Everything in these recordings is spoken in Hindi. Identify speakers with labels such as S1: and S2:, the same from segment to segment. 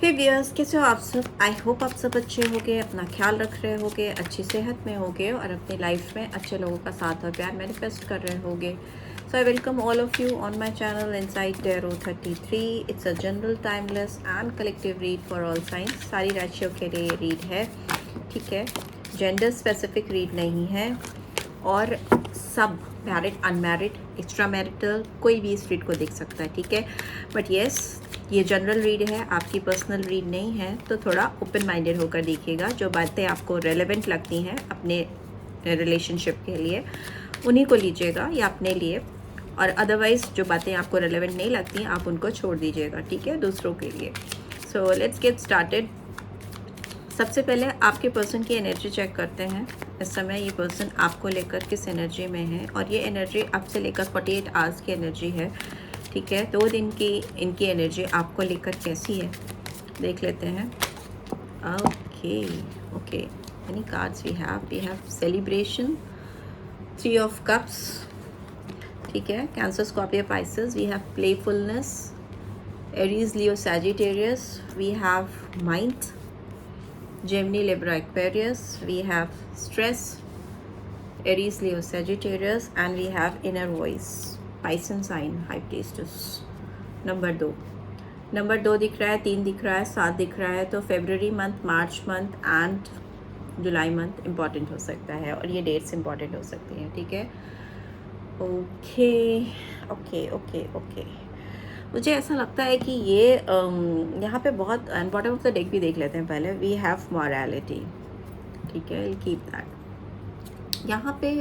S1: हे व्यूअर्स, कैसे हो आप सब? आई होप आप सब अच्छे होगे, अपना ख्याल रख रहे होगे, अच्छी सेहत में होगे और अपनी लाइफ में अच्छे लोगों का साथ और प्यार मैनिफेस्ट कर रहे होगे। So I welcome all of you on my channel inside tarot 33। It's a general, timeless and collective read for all signs. सारी राशियों के लिए ये रीड है, ठीक है। जेंडर स्पेसिफिक रीड नहीं है और सब मैरिड, अनमैरिड, एक्स्ट्रा मैरिटल कोई भी इस रीड को देख सकता है, ठीक है। बट येस, ये जनरल रीड है, आपकी पर्सनल रीड नहीं है, तो थोड़ा ओपन माइंडेड होकर देखिएगा। जो बातें आपको रेलेवेंट लगती हैं अपने रिलेशनशिप के लिए उन्हीं को लीजिएगा या अपने लिए, और अदरवाइज जो बातें आपको रेलेवेंट नहीं लगती आप उनको छोड़ दीजिएगा, ठीक है, दूसरों के लिए। So let's get started. सबसे पहले आपके पर्सन की एनर्जी चेक करते हैं। इस समय ये पर्सन आपको लेकर किस एनर्जी में है, और ये एनर्जी आपसे लेकर 48 आवर्स की एनर्जी है, ठीक है। 2 दिन की इनकी एनर्जी आपको लेकर कैसी है देख लेते हैं। Okay okay, any cards we have celebration, 3 of cups, ठीक है। Cancer, Scorpio, Pisces, we have playfulness, Aries, Leo, Sagittarius, we have mind, Gemini, Libra, Aquarius, we have stress, Aries, Leo, Sagittarius, and we have inner voice, Pisces sign, High Priestess। Number दो दिख रहा है, 3 दिख रहा है, 7 दिख रहा है, तो February month, March month and July month important हो सकता है, और ये डेट्स इम्पॉर्टेंट हो सकती हैं, ठीक है। ओके ओके ओके ओके, मुझे ऐसा लगता है कि ये यहाँ पे बहुत, and bottom of the deck भी देख लेते हैं पहले। वी हैव मॉरलिटी, ठीक है, कीप दैट। यहाँ पे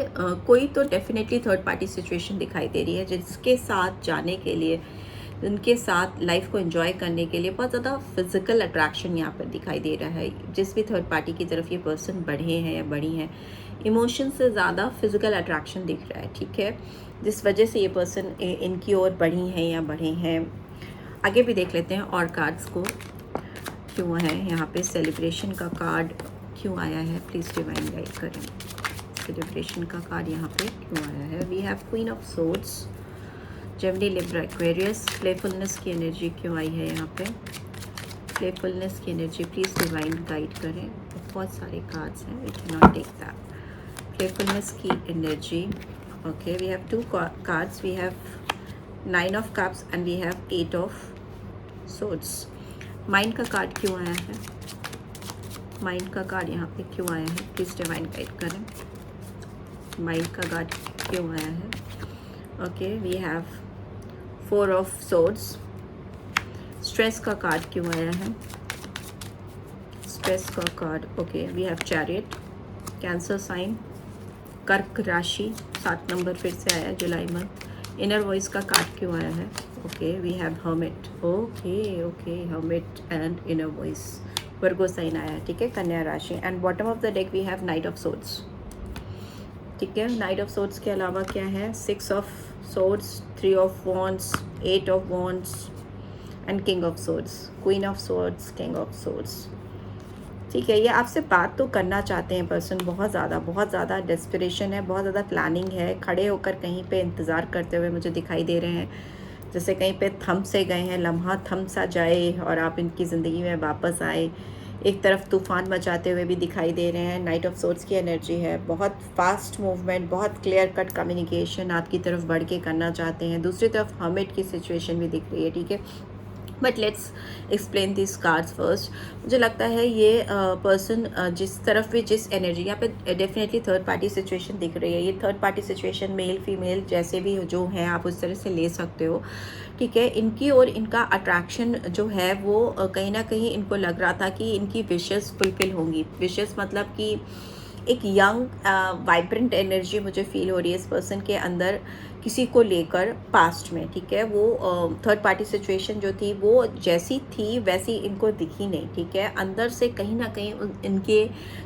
S1: कोई तो डेफिनेटली थर्ड पार्टी सिचुएशन दिखाई दे रही है, जिसके साथ जाने के लिए, उनके साथ लाइफ को एंजॉय करने के लिए बहुत ज़्यादा फिजिकल अट्रैक्शन यहाँ पर दिखाई दे रहा है। जिस भी थर्ड पार्टी की तरफ ये पर्सन बढ़े हैं या बढ़ी हैं, इमोशन से ज़्यादा फिजिकल अट्रैक्शन दिख रहा है, ठीक है, जिस वजह से ये पर्सन इनकी ओर बढ़ी हैं या बढ़े हैं। आगे भी देख लेते हैं और कार्ड्स को क्यों है यहाँ पे। सेलिब्रेशन का कार्ड क्यों आया है, प्लीज़ डिवाइन गाइड करें। सेलिब्रेशन का कार्ड यहाँ पे क्यों आया है। We have queen of swords, Gemini, Libra, Aquarius. Playfulness की एनर्जी क्यों आई है यहाँ पे। प्लेफुलनेस की एनर्जी प्लीज़ डिवाइन गाइड करें। बहुत सारे कार्ड्स हैं, we can not take that. Playfulness की energy, okay, we have 2 cards, we have 9 of cups and we have 8 of swords। Mind का कार्ड क्यों आया है, माइंड का कार्ड यहाँ पे क्यों आया है, प्लीज़ डिवाइन गाइड करें। माइंड का कार्ड क्यों आया है। Okay, we have 4 of swords। Stress का कार्ड क्यों आया है, स्ट्रेस का card, okay, we have chariot. Cancer sign, कर्क राशि, 7 नंबर फिर से आया जुलाई मंथ। इनर वॉइस का कार्ड क्यों आया है। Okay, we have hermit, okay okay, hermit and inner voice. Virgo sign आया है, ठीक है, कन्या राशि। And bottom of the deck we have knight of swords, ठीक है। नाइट ऑफ सोर्ड्स के अलावा क्या है, 6 of swords, 3 of wands, 8 of wands and king of swords. Queen of swords, king of swords, ठीक है। ये आपसे बात तो करना चाहते हैं पर्सन, बहुत ज़्यादा डेस्परेशन है, बहुत ज़्यादा प्लानिंग है। खड़े होकर कहीं पे इंतज़ार करते हुए मुझे दिखाई दे रहे हैं, जैसे कहीं पे थम से गए हैं, लम्हा थम सा जाए और आप इनकी ज़िंदगी में वापस आए। एक तरफ तूफ़ान मचाते हुए भी दिखाई दे रहे हैं। नाइट ऑफ सोर्ड्स की एनर्जी है, बहुत फास्ट मूवमेंट, बहुत क्लियर कट कम्युनिकेशन आपकी तरफ बढ़ के करना चाहते हैं। दूसरी तरफ हर्मिट की सिचुएशन भी दिख रही है, ठीक है। But let's explain this cards first. मुझे लगता है ये पर्सन जिस तरफ भी जिस एनर्जी, यहाँ पे डेफिनेटली थर्ड पार्टी सिचुएशन दिख रही है। ये third party situation male female जैसे भी जो हैं आप उस तरह से ले सकते हो, ठीक है। इनकी और इनका अट्रैक्शन जो है वो कहीं ना कहीं इनको लग रहा था कि इनकी विशेस फुलफिल होंगी। विशेस मतलब कि एक यंग वाइब्रेंट एनर्जी मुझे फील हो रही है इस पर्सन के अंदर किसी को लेकर पास्ट में, ठीक है। वो थर्ड पार्टी सिचुएशन जो थी वो जैसी थी वैसी इनको दिखी नहीं, ठीक है। अंदर से कहीं ना कहीं इनके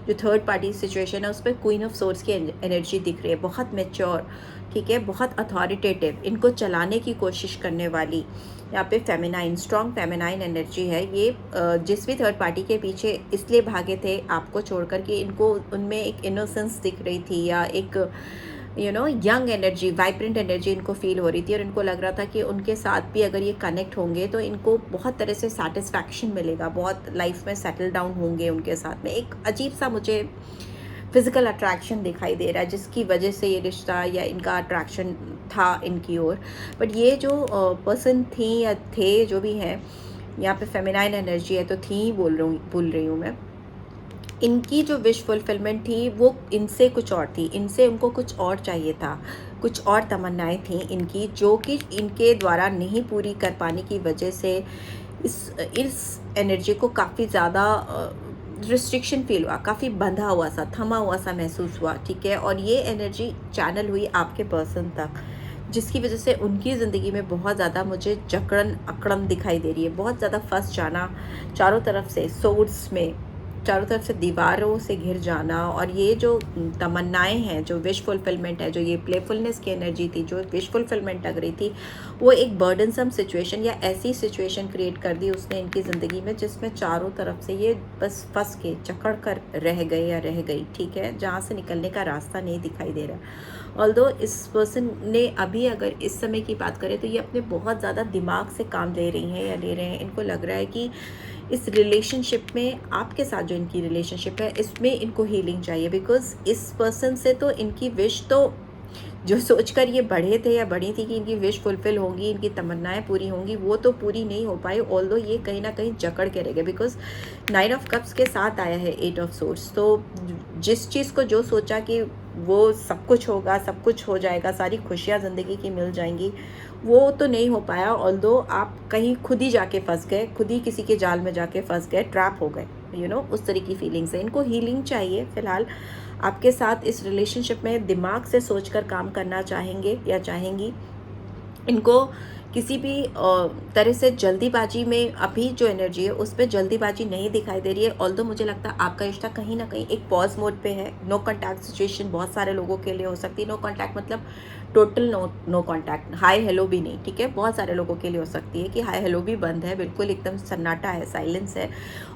S1: जो थर्ड पार्टी सिचुएशन है उस पर क्वीन ऑफ सोर्ड्स की एनर्जी दिख रही है, बहुत मैच्योर, ठीक है, बहुत अथॉरिटेटिव, इनको चलाने की कोशिश करने वाली। यहाँ पे फेमिनाइन, स्ट्रॉन्ग फेमिनाइन एनर्जी है। ये जिस भी थर्ड पार्टी के पीछे इसलिए भागे थे आपको छोड़कर कि इनको उनमें एक इनोसेंस दिख रही थी, या एक यंग एनर्जी, वाइब्रेंट एनर्जी इनको फील हो रही थी और इनको लग रहा था कि उनके साथ भी अगर ये कनेक्ट होंगे तो इनको बहुत तरह से सेटिस्फैक्शन मिलेगा, बहुत लाइफ में सेटल डाउन होंगे उनके साथ में। एक अजीब सा मुझे फिजिकल अट्रैक्शन दिखाई दे रहा है जिसकी वजह से ये रिश्ता या इनका अट्रैक्शन था इनकी ओर। बट ये जो पर्सन थी या थे जो भी हैं, यहाँ पे फेमिनाइन एनर्जी है तो थी ही बोल रही हूँ मैं। इनकी जो विश फुलफिलमेंट थी वो इनसे कुछ और थी, इनसे उनको कुछ और चाहिए था, कुछ और तमन्नाएं थी इनकी जो कि इनके द्वारा नहीं पूरी कर पाने की वजह से इस एनर्जी को काफ़ी ज़्यादा रिस्ट्रिक्शन फील हुआ, काफ़ी बंधा हुआ सा, थमा हुआ सा महसूस हुआ, ठीक है। और ये एनर्जी चैनल हुई आपके पर्सन तक, जिसकी वजह से उनकी ज़िंदगी में बहुत ज़्यादा मुझे जकड़न अकड़न दिखाई दे रही है, बहुत ज़्यादा फंस जाना, चारों तरफ से सोर्स में, चारों तरफ से दीवारों से घिर जाना। और ये जो तमन्नाएं हैं, जो विश फुलफिलमेंट है, जो ये प्लेफुलनेस की एनर्जी थी, जो विश फुलफिलमेंट लग रही थी, वो एक बर्डनसम सिचुएशन या ऐसी सिचुएशन क्रिएट कर दी उसने इनकी ज़िंदगी में जिसमें चारों तरफ से ये बस फंस के जकड़ कर रह गए या रह गई, ठीक है, जहाँ से निकलने का रास्ता नहीं दिखाई दे रहा। ऑल्दो इस पर्सन ने अभी अगर इस समय की बात करें तो ये अपने बहुत ज़्यादा दिमाग से काम ले रही हैं या ले रहे हैं। इनको लग रहा है कि इस रिलेशनशिप में, आपके साथ जो इनकी रिलेशनशिप है, इसमें इनको हीलिंग चाहिए। बिकॉज इस पर्सन से तो इनकी विश तो जो सोचकर ये बढ़े थे या बढ़ी थी कि इनकी विश फुलफिल होंगी, इनकी तमन्नाएं पूरी होंगी, वो तो पूरी नहीं हो पाई। ऑल्दो ये कहीं ना कहीं जकड़ के रह गए बिकॉज 9 ऑफ कप्स के साथ आया है 8 ऑफ सोर्ड्स। तो जिस चीज़ को जो सोचा कि वो सब कुछ होगा, सब कुछ हो जाएगा, सारी खुशियाँ ज़िंदगी की मिल जाएंगी, वो तो नहीं हो पाया। ऑल्दो आप कहीं खुद ही जाके फंस गए, खुद ही किसी के जाल में जाके फंस गए, ट्रैप हो गए, उस तरह की फीलिंग्स है। इनको हीलिंग चाहिए फिलहाल। आपके साथ इस रिलेशनशिप में दिमाग से सोचकर काम करना चाहेंगे या चाहेंगी। इनको किसी भी तरह से जल्दीबाजी में, अभी जो एनर्जी है उस पर जल्दीबाजी नहीं दिखाई दे रही है। ऑल्दो मुझे लगता है आपका रिश्ता कहीं ना कहीं एक पॉज मोड पे है। नो कॉन्टैक्ट सिचुएशन बहुत सारे लोगों के लिए हो सकती है। नो कॉन्टैक्ट मतलब total no contact, hi hello भी नहीं, ठीक है। बहुत सारे लोगों के लिए हो सकती है कि हाय हेलो भी बंद है, बिल्कुल एकदम सन्नाटा है, साइलेंस है।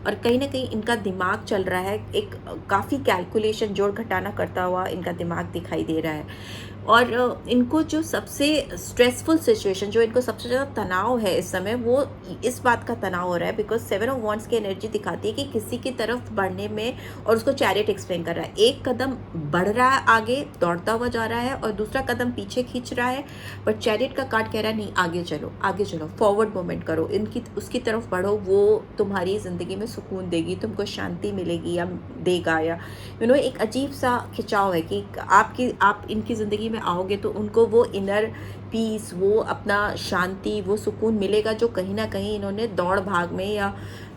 S1: और कहीं ना कहीं इनका दिमाग चल रहा है, एक काफ़ी कैलकुलेशन, जोड़ घटाना करता हुआ इनका दिमाग दिखाई दे रहा है। और इनको जो सबसे स्ट्रेसफुल सिचुएशन, जो इनको सबसे ज़्यादा तनाव है इस समय, वो इस बात का तनाव हो रहा है बिकॉज 7 ऑफ वॉन्ड्स की एनर्जी दिखाती है कि किसी की तरफ बढ़ने में, और उसको चैरियट एक्सप्लेन कर रहा है, एक कदम बढ़ रहा है आगे, दौड़ता हुआ जा रहा है, और दूसरा कदम पीछे खींच रहा है। बट चैरियट का कार्ड कह रहा है नहीं, आगे चलो, आगे चलो, फॉरवर्ड मूवमेंट करो, इनकी उसकी तरफ बढ़ो, वो तुम्हारी ज़िंदगी में सुकून देगी, तुमको शांति मिलेगी या देगा, या एक अजीब सा खिंचाव है कि आप इनकी ज़िंदगी में आओगे तो उनको वो इनर पीस, वो अपना शांति, वो सुकून मिलेगा जो कहीं ना कहीं इन्होंने दौड़ भाग में या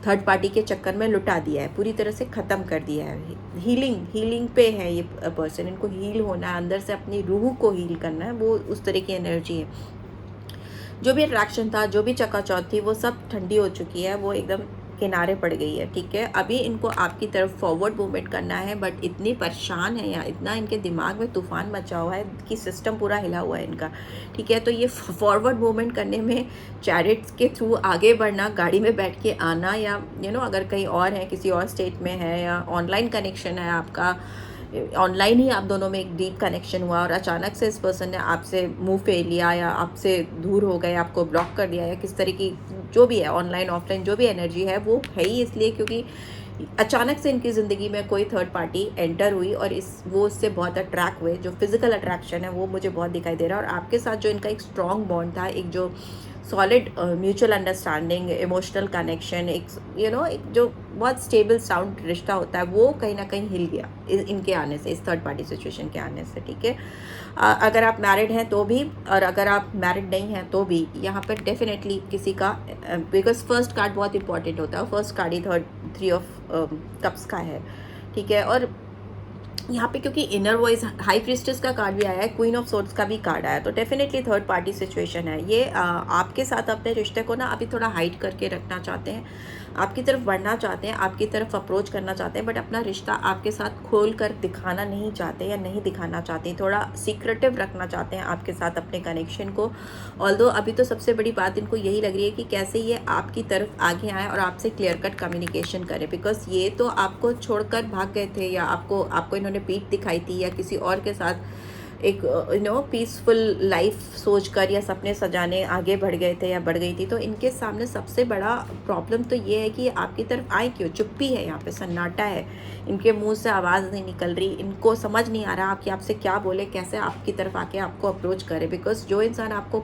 S1: थर्ड पार्टी के चक्कर में लुटा दिया है, पूरी तरह से ख़त्म कर दिया है। हीलिंग पे है ये पर्सन, इनको हील होना है, अंदर से अपनी रूह को हील करना है, वो उस तरह की एनर्जी है। जो भी अट्रैक्शन था, जो भी चकाचौंध थी, वो सब ठंडी हो चुकी है, वो एकदम किनारे पड़ गई है, ठीक है। अभी इनको आपकी तरफ फॉरवर्ड मूवमेंट करना है, बट इतनी परेशान है या इतना इनके दिमाग में तूफान मचा हुआ है कि सिस्टम पूरा हिला हुआ है इनका, ठीक है। तो ये फॉरवर्ड मूवमेंट करने में चैरिट्स के थ्रू आगे बढ़ना, गाड़ी में बैठ के आना, या अगर कहीं और है, किसी और स्टेट में है, या ऑनलाइन कनेक्शन है आपका, ऑनलाइन ही आप दोनों में एक डीप कनेक्शन हुआ और अचानक से इस पर्सन ने आपसे मुंह फेर लिया या आपसे दूर हो गए, आपको ब्लॉक कर दिया, या किस तरह की जो भी है, ऑनलाइन ऑफलाइन जो भी एनर्जी है, वो है ही इसलिए क्योंकि अचानक से इनकी ज़िंदगी में कोई थर्ड पार्टी एंटर हुई और वो उससे बहुत अट्रैक्ट हुए। जो फिजिकल अट्रैक्शन है वो मुझे बहुत दिखाई दे रहा है। और आपके साथ जो इनका एक स्ट्रॉन्ग बॉन्ड था, एक जो solid mutual understanding, emotional connection, एक जो बहुत स्टेबल साउंड रिश्ता होता है, वो कहीं ना कहीं हिल गया इनके आने से, इस थर्ड पार्टी सिचुएशन के आने से, ठीक है। अगर आप मैरिड हैं तो भी, और अगर आप मैरिड नहीं हैं तो भी, यहाँ पर डेफिनेटली किसी का, बिकॉज फर्स्ट कार्ड बहुत इंपॉर्टेंट होता है, first card he 3 of cups का है, ठीक है। और यहाँ पे क्योंकि इनर वॉइस, हाई प्रीस्टेस का कार्ड भी आया है, क्वीन ऑफ सोर्ड्स का भी कार्ड आया, तो डेफिनेटली थर्ड पार्टी सिचुएशन है ये। आपके साथ अपने रिश्ते को ना अभी थोड़ा हाइड करके रखना चाहते हैं, आपकी तरफ बढ़ना चाहते हैं, आपकी तरफ अप्रोच करना चाहते हैं, बट अपना रिश्ता आपके साथ खोल कर दिखाना नहीं चाहते या नहीं दिखाना चाहते, थोड़ा सीक्रेटिव रखना चाहते हैं आपके साथ अपने कनेक्शन को। ऑल्दो अभी तो सबसे बड़ी बात इनको यही लग रही है कि कैसे ये आपकी तरफ आगे आए और आपसे क्लियर कट कम्युनिकेशन करें, बिकॉज ये तो आपको छोड़कर भाग गए थे, या आपको इन्होंने पीठ दिखाई थी, या किसी और के साथ एक पीसफुल लाइफ सोचकर या सपने सजाने आगे बढ़ गए थे या बढ़ गई थी, तो इनके सामने सबसे बड़ा प्रॉब्लम तो ये है कि आपकी तरफ आए क्यों, चुप्पी है, यहाँ पे सन्नाटा है, इनके मुंह से आवाज़ नहीं निकल रही, इनको समझ नहीं आ रहा आप कि आपसे क्या बोले, कैसे आपकी तरफ आके आपको अप्रोच करे। बिकॉज जो इंसान आपको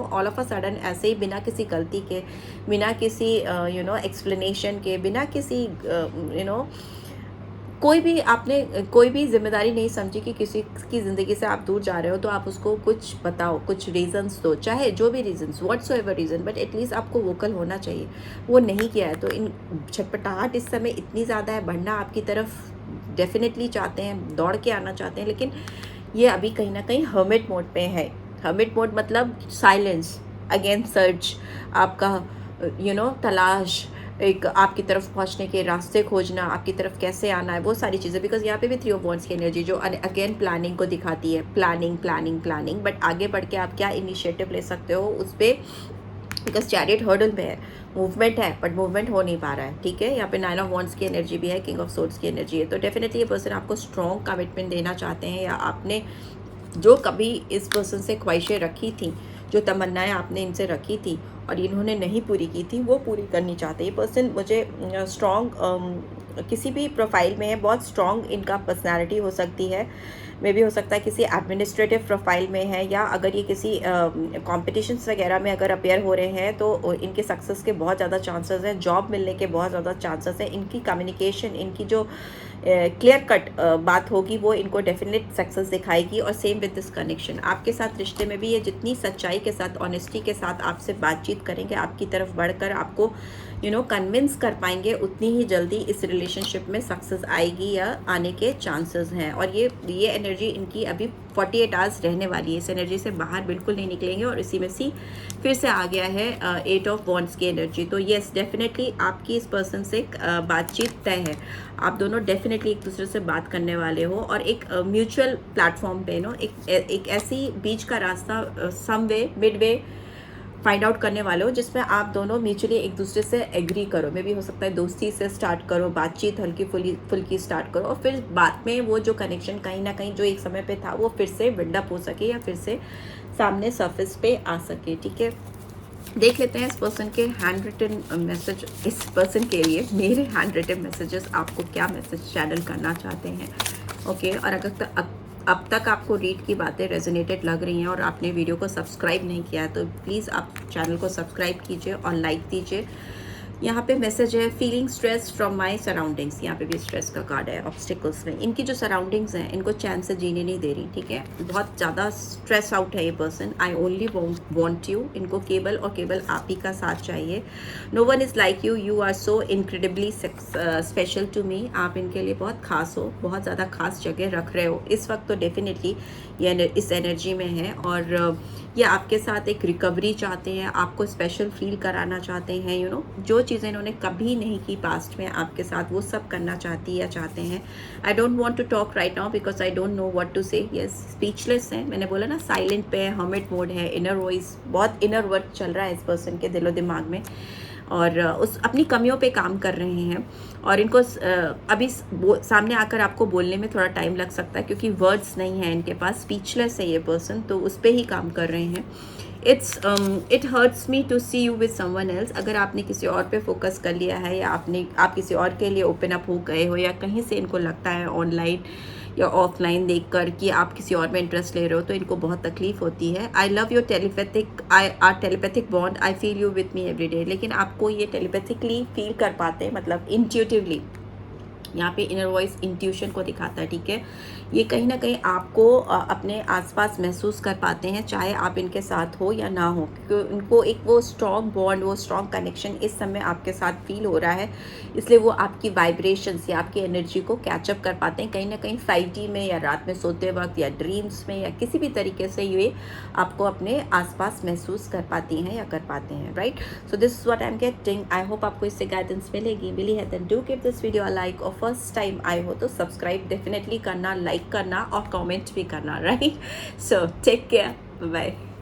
S1: ऑल ऑफ अ सडन ऐसे ही बिना किसी गलती के, बिना किसी एक्सप्लेनेशन के, बिना किसी कोई भी जिम्मेदारी नहीं समझी कि किसी की ज़िंदगी से आप दूर जा रहे हो, तो आप उसको कुछ बताओ, कुछ रीजंस दो, चाहे जो भी reasons, whatsoever reason, but at least आपको वोकल होना चाहिए। वो नहीं किया है, तो इन छटपटाहट इस समय इतनी ज़्यादा है, बढ़ना आपकी तरफ डेफिनेटली चाहते हैं, दौड़ के आना चाहते हैं, लेकिन ये अभी कहीं ना कहीं हर्मिट मोड पे है। हर्मिट मोड मतलब साइलेंस, अगेन सर्च, आपका तलाश, एक आपकी तरफ पहुंचने के रास्ते खोजना, आपकी तरफ कैसे आना है, वो सारी चीज़ें। बिकॉज यहाँ पे भी 3 ऑफ वॉन्ड्स की एनर्जी जो अगेन प्लानिंग को दिखाती है, प्लानिंग, बट आगे बढ़ के आप क्या इनिशिएटिव ले सकते हो उस पर, बिकॉज चैरियट हर्डल में है, मूवमेंट है बट मूवमेंट हो नहीं पा रहा है, ठीक है। यहाँ पे 9 ऑफ वॉन्ड्स की एनर्जी भी है, किंग ऑफ सोर्ड्स की एनर्जी है, तो डेफिनेटली ये पर्सन आपको स्ट्रॉन्ग कमिटमेंट देना चाहते हैं, या आपने जो कभी इस पर्सन से ख्वाहिशें रखी थी, जो तमन्नाएं आपने इनसे रखी थी और इन्होंने नहीं पूरी की थी, वो पूरी करनी चाहते हैं। ये पर्सन मुझे स्ट्रॉन्ग किसी भी प्रोफाइल में है, बहुत स्ट्रॉन्ग इनका पर्सनालिटी हो सकती है, मे भी हो सकता है किसी एडमिनिस्ट्रेटिव प्रोफाइल में है, या अगर ये किसी कॉम्पिटिशन्स वगैरह में अगर अपेयर हो रहे हैं तो इनके सक्सेस के बहुत ज़्यादा चांसेस हैं, जॉब मिलने के बहुत ज़्यादा चांसेस हैं। इनकी कम्युनिकेशन, इनकी जो क्लियर कट बात होगी वो इनको डेफिनेट सक्सेस दिखाएगी। और सेम विद दिस कनेक्शन, आपके साथ रिश्ते में भी ये जितनी सच्चाई के साथ, ऑनेस्टी के साथ आपसे बातचीत करेंगे, आपकी तरफ बढ़कर आपको कन्विंस कर पाएंगे, उतनी ही जल्दी इस रिलेशनशिप में सक्सेस आएगी या आने के चांसेस हैं। और ये एनर्जी इनकी अभी 48 आवर्स रहने वाली है, इस एनर्जी से बाहर बिल्कुल नहीं निकलेंगे। और इसी में फिर से आ गया है 8 ऑफ वॉन्ड्स की एनर्जी। तो येस, डेफिनेटली आपकी इस पर्सन से बातचीत तय है, आप दोनों डेफिनेटली एक दूसरे से बात करने वाले हो, और एक म्यूचुअल प्लेटफॉर्म पे एक ऐसी बीच का रास्ता, समवे मिडवे फाइंड आउट करने वाले हो, जिसमें आप दोनों म्यूचुअली एक दूसरे से एग्री करो। मे भी हो सकता है दोस्ती से स्टार्ट करो, बातचीत हल्की फुल्की स्टार्ट करो, और फिर बाद में वो जो कनेक्शन कहीं ना कहीं जो एक समय पे था वो फिर से बिल्डअप हो सके, या फिर से सामने सरफेस पे आ सके, ठीक है। देख लेते हैं इस पर्सन के हैंड रिटन मैसेज, इस पर्सन के लिए मेरे हैंड रिटन मैसेजेस आपको क्या मैसेज चैनल करना चाहते हैं, ओके। और अगर अब तक आपको रीड की बातें रेजोनेटेड लग रही हैं और आपने वीडियो को सब्सक्राइब नहीं किया है, तो प्लीज़ आप चैनल को सब्सक्राइब कीजिए और लाइक दीजिए। यहाँ पे मैसेज है, feeling stress from my surroundings, यहाँ पे भी स्ट्रेस का कार्ड है, ऑब्स्टिकल्स में इनकी जो सराउंडिंग्स हैं इनको चैन से जीने नहीं दे रही, ठीक है। बहुत ज़्यादा स्ट्रेस आउट है ये person. I only want you, इनको केवल और केवल आप ही का साथ चाहिए। No one is like you, you are so incredibly special to me, आप इनके लिए बहुत खास हो, बहुत ज़्यादा खास जगह रख रहे हो इस वक्त, तो डेफिनेटली ये इस एनर्जी में है। और ये आपके साथ एक रिकवरी चाहते हैं, आपको स्पेशल फील कराना चाहते हैं, जो चीज़ें इन्होंने कभी नहीं की पास्ट में आपके साथ, वो सब करना चाहती या चाहते हैं। I don't want to talk right now because I don't know what to say. Yes, speechless है, मैंने बोला ना, साइलेंट पे है, हर्मिट मोड है, इनर वॉइस, बहुत इनर वर्क चल रहा है इस पर्सन के दिलो दिमाग में, और उस अपनी कमियों पे काम कर रहे हैं। और इनको अभी सामने आकर आपको बोलने में थोड़ा टाइम लग सकता है, क्योंकि वर्ड्स नहीं है इनके पास, स्पीचलेस है ये पर्सन, तो उस पर ही काम कर रहे हैं। It hurts me to see you with someone else, अगर आपने किसी और पे फोकस कर लिया है, या आप किसी और के लिए ओपन अप हो गए हो, या कहीं से इनको लगता है ऑनलाइन या ऑफलाइन देखकर कि आप किसी और में इंटरेस्ट ले रहे हो, तो इनको बहुत तकलीफ होती है। I love your telepathic bond, I feel you with me every day, लेकिन आपको ये टेलीपैथिकली फील कर पाते हैं, मतलब इंट्यूटिवली। यहाँ पे इनर वॉइस इंट्यूशन को दिखाता है, ठीक है। ये कहीं ना कहीं आपको अपने आसपास महसूस कर पाते हैं, चाहे आप इनके साथ हो या ना हो, क्योंकि उनको एक वो स्ट्रॉन्ग बॉन्ड, वो स्ट्रॉन्ग कनेक्शन इस समय आपके साथ फील हो रहा है, इसलिए वो आपकी वाइब्रेशंस या आपकी एनर्जी को कैचअप कर पाते हैं कहीं ना कहीं 5D में, या रात में सोते वक्त, या ड्रीम्स में, या किसी भी तरीके से ये आपको अपने आसपास महसूस कर पाती हैं या कर पाते हैं, right. So this is what I am getting. I hope आपको इससे गाइडेंस मिली है, then do give this video a like, और फर्स्ट टाइम आए हो तो सब्सक्राइब डेफिनेटली करना, लाइक करना और कमेंट भी करना, right. So take care, bye bye.